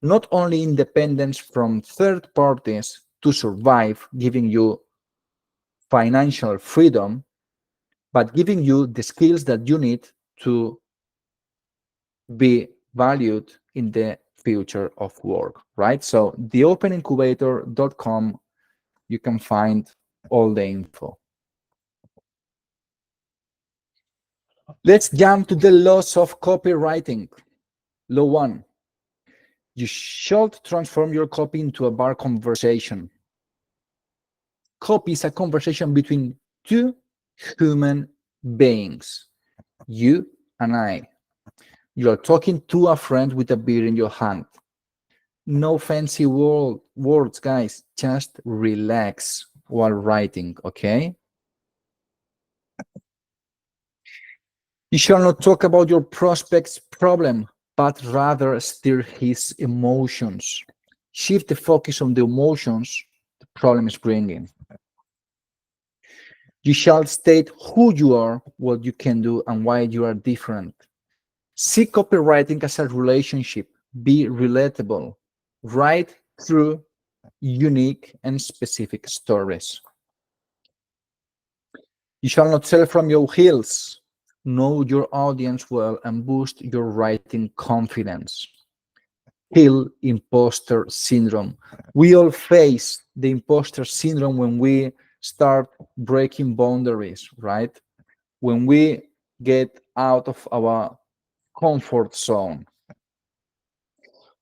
not only independence from third parties to survive, giving you financial freedom, but giving you the skills that you need to be valued in the future of work, right? So theopenincubator.com, you can find all the info. Let's jump to the laws of copywriting. Law 1, You should transform your copy into a bar conversation. Copy is a conversation between two human beings, you and I. You are talking to a friend with a beer in your hand. No fancy words, guys. Just relax while writing, okay? You shall not talk about your prospect's problem, but rather stir his emotions. Shift the focus on the emotions the problem is bringing. You shall state who you are, what you can do, and why you are different. See copywriting as a relationship. Be relatable. Write through unique and specific stories. You shall not sell from your heels. Know your audience well and boost your writing confidence. Kill imposter syndrome. We all face the imposter syndrome when we start breaking boundaries, right? When we get out of our comfort zone.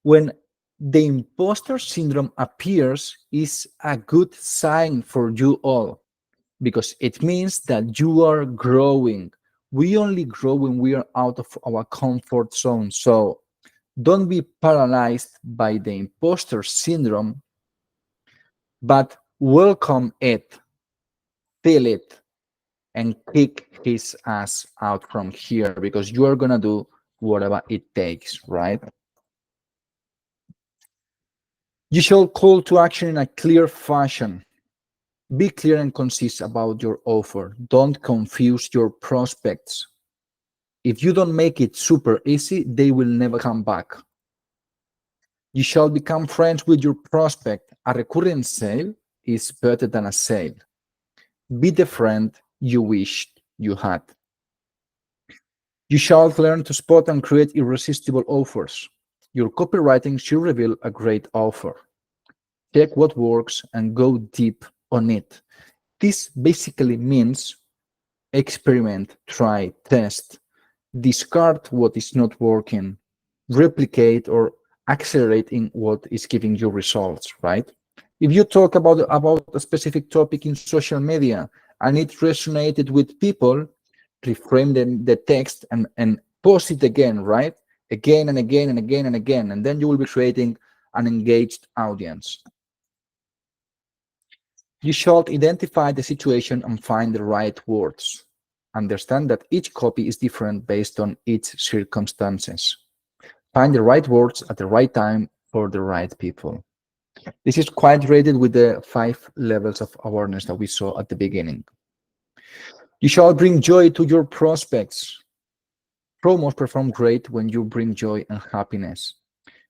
When the imposter syndrome appears, is a good sign for you all, because it means that you are growing. We only grow when we are out of our comfort zone. So don't be paralyzed by the imposter syndrome, but welcome it, feel it, and kick his ass out from here, because you are going to do whatever it takes, right? You shall call to action in a clear fashion. Be clear and concise about your offer. Don't confuse your prospects. If you don't make it super easy, they will never come back. You shall become friends with your prospect. A recurring sale is better than a sale. Be the friend you wished you had. You shall learn to spot and create irresistible offers. Your copywriting should reveal a great offer. Check what works and go deep on it. This basically means experiment, try, test, discard what is not working, replicate or accelerate in what is giving you results, right? If you talk about a specific topic in social media and it resonated with people, reframe the text and post it again, right? Again and again and again and again, and then you will be creating an engaged audience. You should identify the situation and find the right words. Understand that each copy is different based on its circumstances. Find the right words at the right time for the right people. This is quite related with the 5 levels of awareness that we saw at the beginning. You shall bring joy to your prospects. Promos perform great when you bring joy and happiness.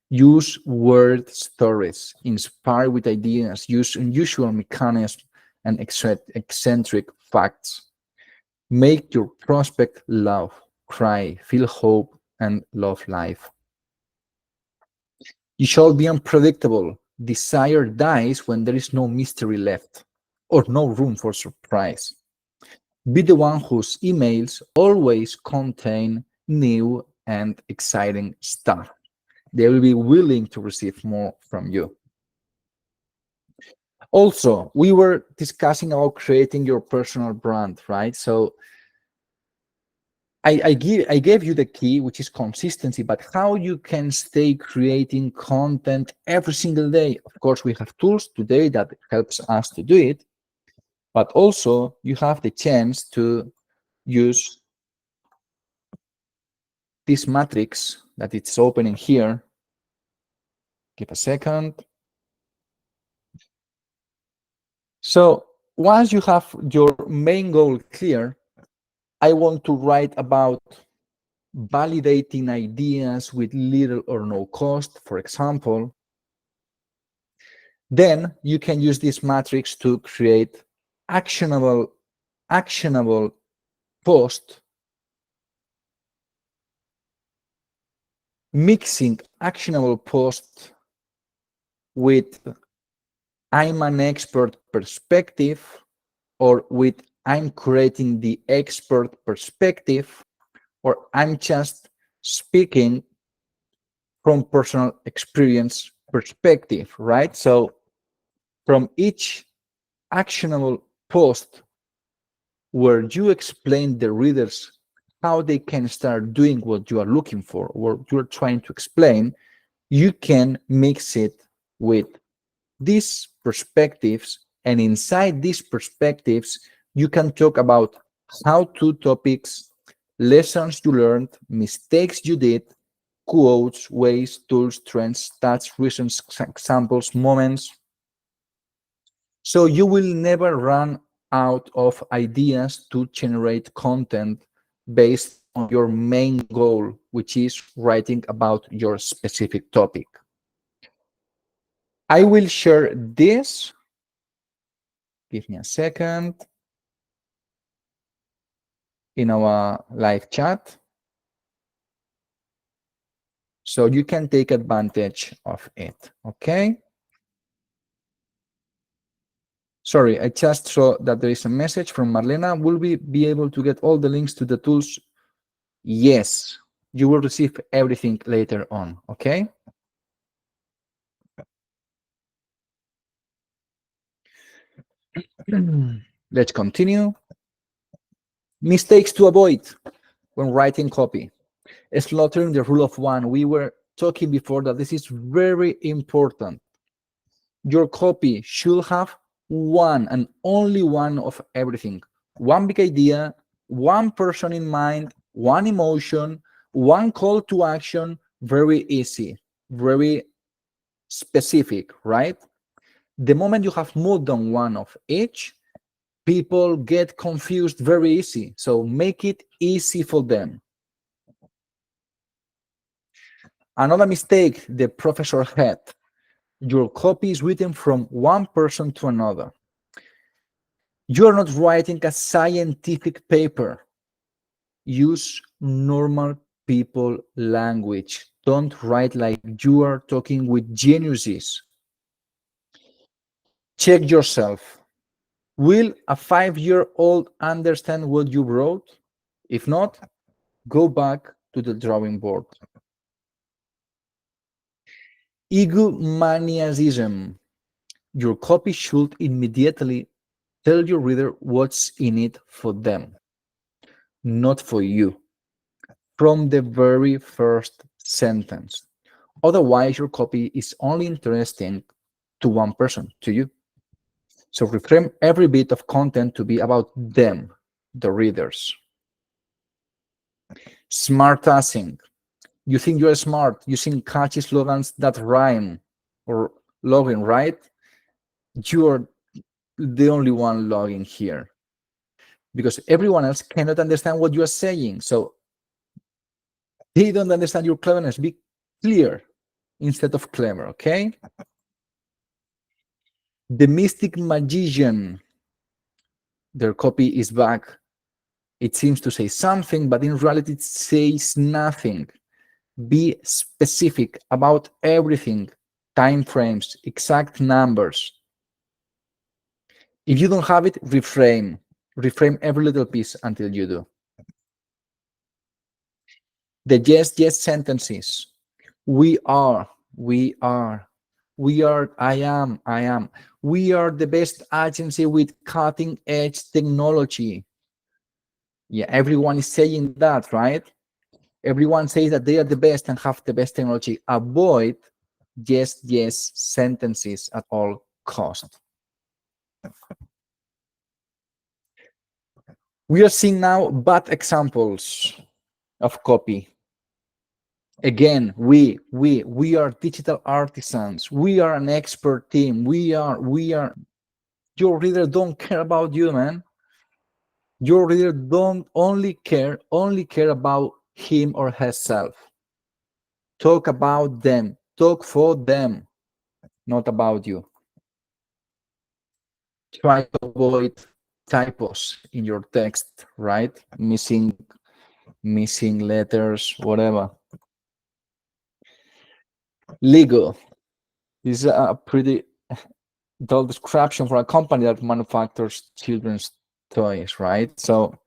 Use word stories, inspire with ideas, use unusual mechanisms and eccentric facts. Make your prospect laugh, cry, feel hope, and love life. You shall be unpredictable. Desire dies when there is no mystery left or no room for surprise. Be the one whose emails always contain new and exciting stuff. They will be willing to receive more from you. Also, we were discussing about creating your personal brand, right? So I gave you the key, which is consistency, but how you can stay creating content every single day. Of course, we have tools today that helps us to do it, but also you have the chance to use this matrix that it's opening here. Give a second. So once you have your main goal clear, I want to write about validating ideas with little or no cost, for example. Then you can use this matrix to create actionable post, mixing actionable post with I'm an expert perspective, or with I'm creating the expert perspective, or I'm just speaking from personal experience perspective, right? So from each actionable post where you explain the readers how they can start doing what you are looking for, what you're trying to explain, you can mix it with these perspectives. And inside these perspectives, you can talk about how-to topics, lessons you learned, mistakes you did, quotes, ways, tools, trends, stats, reasons, examples, moments. So you will never run out of ideas to generate content based on your main goal, which is writing about your specific topic. I will share this. Give me a second. In our live chat. So you can take advantage of it, okay? Sorry, I just saw that there is a message from Marlena. Will we be able to get all the links to the tools? Yes, you will receive everything later on, okay? Let's continue. Mistakes to avoid when writing copy. Slaughtering the rule of one. We were talking before that this is very important. Your copy should have one and only one of everything. One big idea, one person in mind, one emotion, one call to action. Very easy, very specific, right? The moment you have more than one of each, people get confused very easy. So make it easy for them. Another mistake the professor had. Your copy is written from one person to another. You're not writing a scientific paper. Use normal people language. Don't write like you are talking with geniuses. Check yourself. Will a 5-year-old understand what you wrote? If not, go back to the drawing board. Egomaniacism. Your copy should immediately tell your reader what's in it for them, not for you, from the very first sentence. Otherwise, your copy is only interesting to one person, to you. So reframe every bit of content to be about them, the readers. Smartassing. You think you're smart using catchy slogans that rhyme or login, right? You're the only one logging here because everyone else cannot understand what you are saying. So they don't understand your cleverness. Be clear instead of clever, okay? The mystic magician. Their copy is back. It seems to say something, but in reality, it says nothing. Be specific about everything, time frames, exact numbers. If you don't have it, reframe. Reframe every little piece until you do. The yes, yes sentences. We are, we are, we are, I am, I am. We are the best agency with cutting edge technology. Yeah, everyone is saying that, right? Everyone says that they are the best and have the best technology. Avoid yes, yes sentences at all cost. We are seeing now bad examples of copy. Again, we are digital artisans. We are an expert team. We are. Your reader don't care about you, man. Your reader don't only care about him or herself. Talk about them. Talk for them, not about you. Try to avoid typos in your text, right? Missing letters, whatever. Lego. This is a pretty dull description for a company that manufactures children's toys, right? So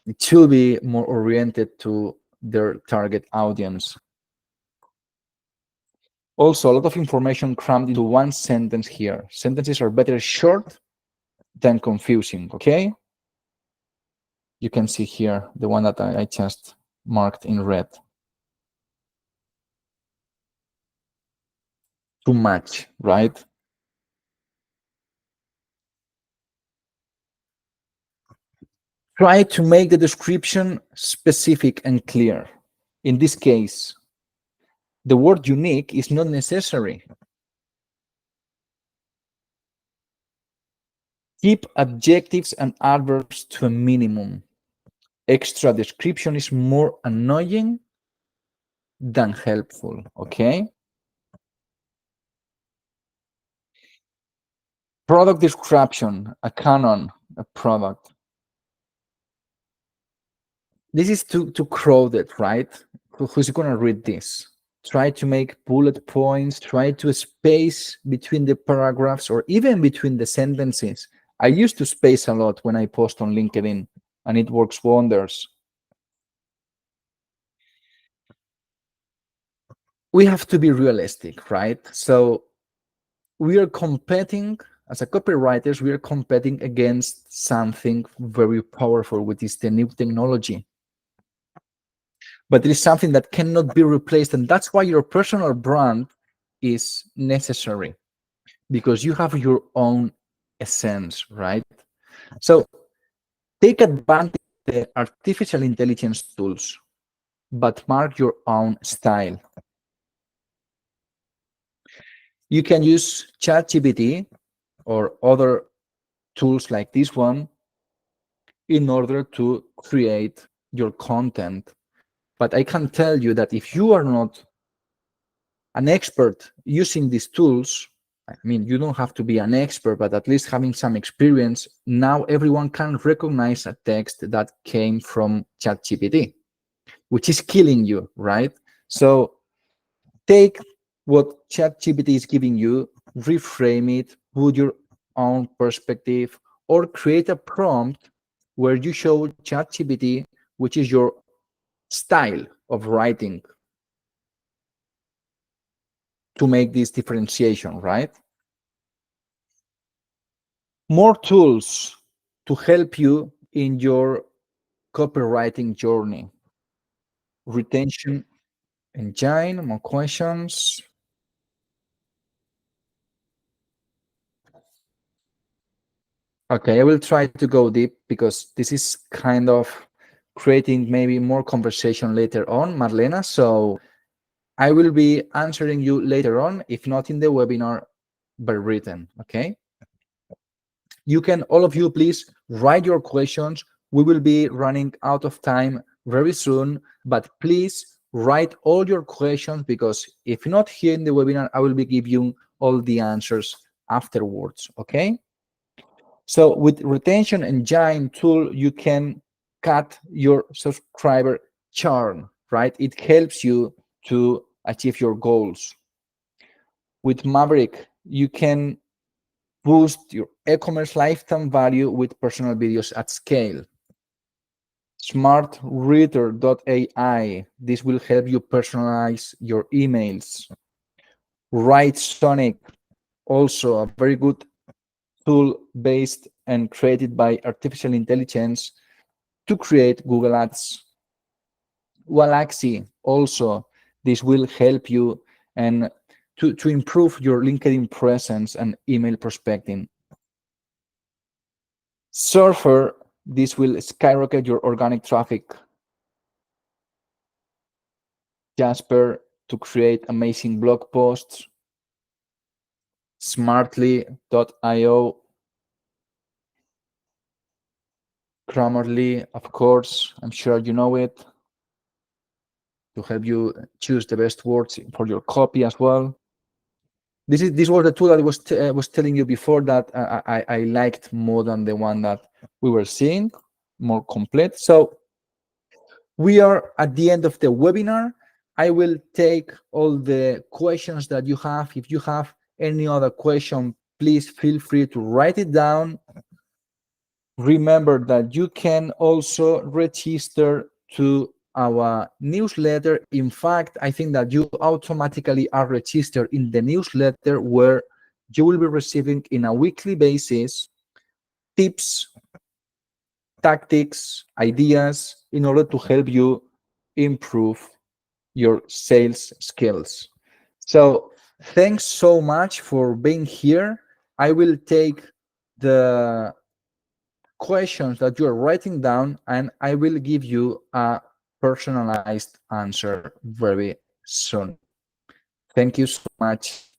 it should be more oriented to their target audience. Also, a lot of information crammed into one sentence here. Sentences are better short than confusing, okay? You can see here the one that I just marked in red. Too much, right? Try to make the description specific and clear. In this case, the word unique is not necessary. Keep adjectives and adverbs to a minimum. Extra description is more annoying than helpful, okay? Product description, a canon, a product. This is too crowded, right? Who's going to read this? Try to make bullet points, try to space between the paragraphs or even between the sentences. I used to space a lot when I post on LinkedIn, and it works wonders. We have to be realistic, right? So we are competing, as a copywriters, we are competing against something very powerful, which is the new technology. But it is something that cannot be replaced, and that's why your personal brand is necessary, because you have your own essence, right? So take advantage of the artificial intelligence tools, but mark your own style. You can use ChatGPT or other tools like this one in order to create your content. But I can tell you that if you are not an expert using these tools, I mean, you don't have to be an expert, but at least having some experience, now everyone can recognize a text that came from ChatGPT, which is killing you, right? So take what ChatGPT is giving you, reframe it, put your own perspective, or create a prompt where you show ChatGPT, which is your style of writing, to make this differentiation, right? More tools to help you in your copywriting journey. Retention engine, more questions. Okay, I will try to go deep because this is kind of creating maybe more conversation later on, Marlena. So I will be answering you later on, if not in the webinar, by written, okay? You can, all of you, please write your questions. We will be running out of time very soon, but please write all your questions, because if not here in the webinar, I will be giving you all the answers afterwards, okay? So with retention engine tool, you can cut your subscriber churn, right? It helps you to achieve your goals. With Maverick, you can boost your e-commerce lifetime value with personal videos at scale. SmartReader.ai, this will help you personalize your emails. Write Sonic, also a very good tool based and created by artificial intelligence to create Google Ads. Walaxy, also, this will help you and to improve your LinkedIn presence and email prospecting. Surfer, this will skyrocket your organic traffic. Jasper, to create amazing blog posts. Smartly.io. Grammarly, of course, I'm sure you know it, to help you choose the best words for your copy as well. This was the tool that I was telling you before that I liked more than the one that we were seeing, more complete. So we are at the end of the webinar. I will take all the questions that you have. If you have any other question, please feel free to write it down. Remember that you can also register to our newsletter. In fact, I think that you automatically are registered in the newsletter, where you will be receiving in a weekly basis tips, tactics, ideas in order to help you improve your sales skills. So thanks so much for being here. I will take the questions that you are writing down, and I will give you a personalized answer very soon. Thank you so much.